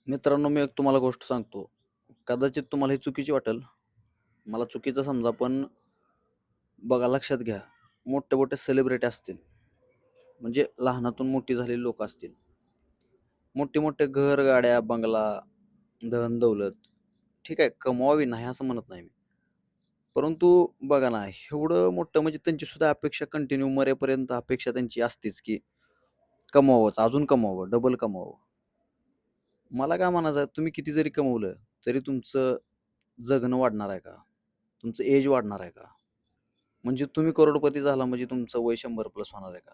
मित्रांनो, मी एक तुम्हाला गोष्ट सांगतो. कदाचित तुम्हाला ही चुकीची वाटेल. मला चुकीचं समजा, पण बघा लक्षात घ्या. मोठे-मोठे सेलिब्रिटी असतील, म्हणजे लहानातून मोठी झालेली लोकं असतील. मोठे-मोठे घर, गाड्या, बंगला, धन-दौलत ठीक आहे, कमवावी नाही असं म्हणत नाही मी. परंतु बघा ना, एवढं मोठं म्हणजे त्यांची सुद्धा अपेक्षा कंटिन्यू मरेपर्यंत अपेक्षा त्यांची असतेच, की कमवावंच, अजून कमवावं, डबल कमवावं. मला काय म्हणायचं आहे, तुम्ही किती जरी कमवलं, तरी तुमचं जगणं वाढणार आहे का? तुमचं एज वाढणार आहे का? म्हणजे तुम्ही करोडपती झाला म्हणजे तुमचं वय 100 प्लस होणार आहे का?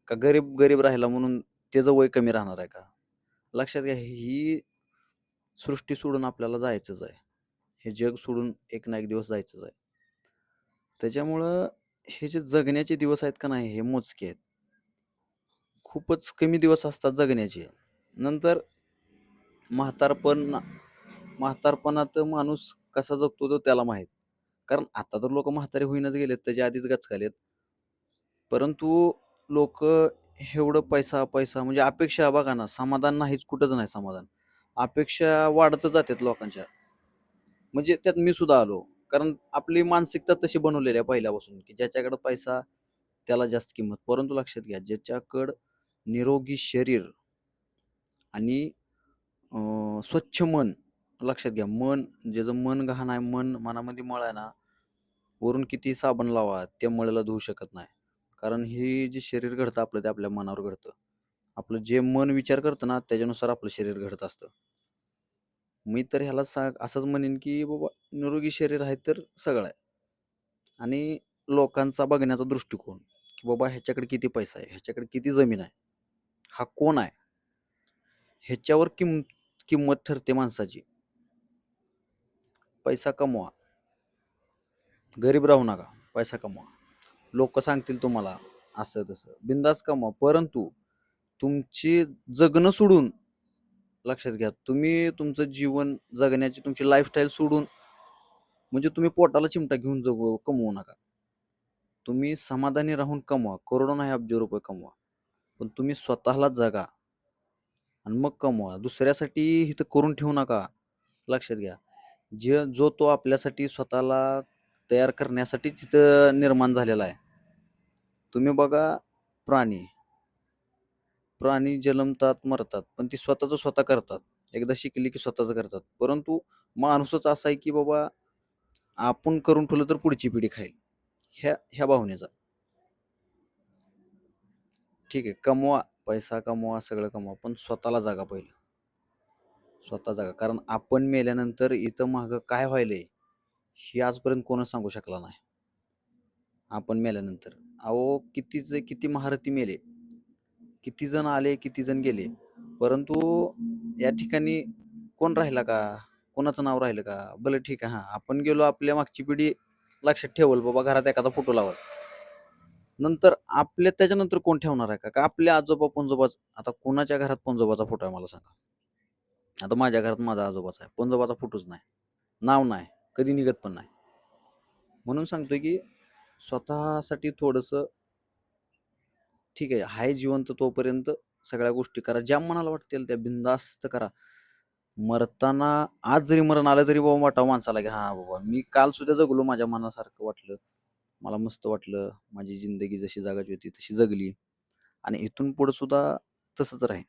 का गरीब राहिला म्हणून त्याचं वय कमी राहणार आहे का? लक्षात घ्या, ही सृष्टी सोडून आपल्याला जायचंच आहे. हे जग सोडून एक ना एक दिवस जायचंच आहे. त्याच्यामुळं हे जे जगण्याचे दिवस आहेत का नाही, हे मोजके आहेत. खूपच कमी दिवस असतात जगण्याचे. नंतर म्हातारपण म्हातारपणात माणूस कसा जगतो तो त्याला माहीत. कारण आता तर लोकं म्हातारे होईनच गेलेत, त्याच्या आधीच गचकालेत. परंतु लोकं एवढं पैसा म्हणजे अपेक्षा बघा ना, समाधान नाहीच, कुठंच नाही समाधान. अपेक्षा वाढतच जातात लोकांच्या. म्हणजे त्यात मी सुद्धा आलो. कारण आपली मानसिकता तशी बनवलेली आहे पहिल्यापासून, की ज्याच्याकडे पैसा त्याला जास्त किंमत. परंतु लक्षात घ्या, ज्याच्याकडं निरोगी शरीर आणि स्वच्छ मन, लक्षात घ्या, ज्याचं मन घाण आहे, मनामध्ये मळ आहे ना, वरून किती साबण लावा, त्या मळीला धुवू शकत नाही. कारण हे जे शरीर घडतं आपलं, ते आपल्या मनावर घडतं. आपलं जे मन विचार करतं ना, त्याच्यानुसार आपलं शरीर घडत असतं. मी तर ह्याला असंच म्हणेन, की बाबा निरोगी शरीर आहे तर सगळं आहे. आणि लोकांचा बघण्याचा दृष्टिकोन, की बाबा ह्याच्याकडे किती पैसा आहे, ह्याच्याकडे किती जमीन आहे, हा कोण आहे, ह्याच्यावर किंमत ठरते माणसाची. पैसा कमवा, गरीब राहू नका, पैसा कमवा. लोकं सांगतील तुम्हाला असं तसं, बिनधास्त कमवा. परंतु तुमची जगणं सोडून, लक्षात घ्या, तुम्ही तुमचं जीवन जगण्याची तुमची लाईफस्टाईल सोडून, म्हणजे तुम्ही पोटाला चिमटा घेऊन कमवू नका. तुम्ही समाधानी राहून कमवा. करोडो नाही अब्ज रुपये कमवा. पण तुम्ही स्वतःला जगा आणि मग कमवा. दुसऱ्यासाठी इथं करून ठेवू नका. लक्षात घ्या. जो तो आपल्यासाठी स्वतःला तयार करण्यासाठीच इथं निर्माण झालेला आहे. तुम्ही बघा, प्राणी प्राणी जन्मतात, मरतात, पण ती स्वतःचं स्वतः करतात. एकदा शिकली की स्वतःचं करतात. परंतु माणूसच असा आहे की बाबा आपण करून ठेवलं तर पुढची पिढी खाईल. ह्या ह्या भावनेचा. ठीक आहे, कमवा, पैसा कमवा, सगळं कमवा, पण स्वतःला जागा पहिलं. स्वतः जागा. कारण आपण मेल्यानंतर इथं मागं काय व्हायलंय, हे आजपर्यंत कोणच सांगू शकला नाही. आपण मेल्यानंतर. अहो, किती महारथी मेले. किती जण आले, किती जण गेले. परंतु या ठिकाणी कोण राहिला का? कोणाचं नाव राहिलं का? बरं ठीक आहे, हां, आपण गेलो, आपल्या मागची पिढी लक्षात ठेवल, बाबा घरात एखादा फोटो लावल. नंतर त्याच्यानंतर कोण ठेवणार आहे का? का आपले आजोबा, पणजोबाच, आता कोणाच्या घरात पणजोबाचा फोटो आहे मला सांगा? आता माझ्या घरात माझा आजोबाचा आहे. पणजोबाचा फोटोच नाही. नाव नाही. कधी निघत पण नाही. म्हणून सांगतोय की स्वतःसाठी थोडंसं ठीक आहे, हाय जिवंत तोपर्यंत सगळ्या गोष्टी करा. ज्या मनाला वाटतील त्या बिनधास्त करा. मरताना आज जरी मरण आलं तरी बाबा वाटावं माणसाला, की हां बाबा मी काल सुद्धा जगलो, माझ्या मनासारखं वाटलं. मला मस्त वाटलं. माझी जिंदगी जशी जगायची होती तशी जगली आणि इथून पुढे सुद्धा तसंच राहीन.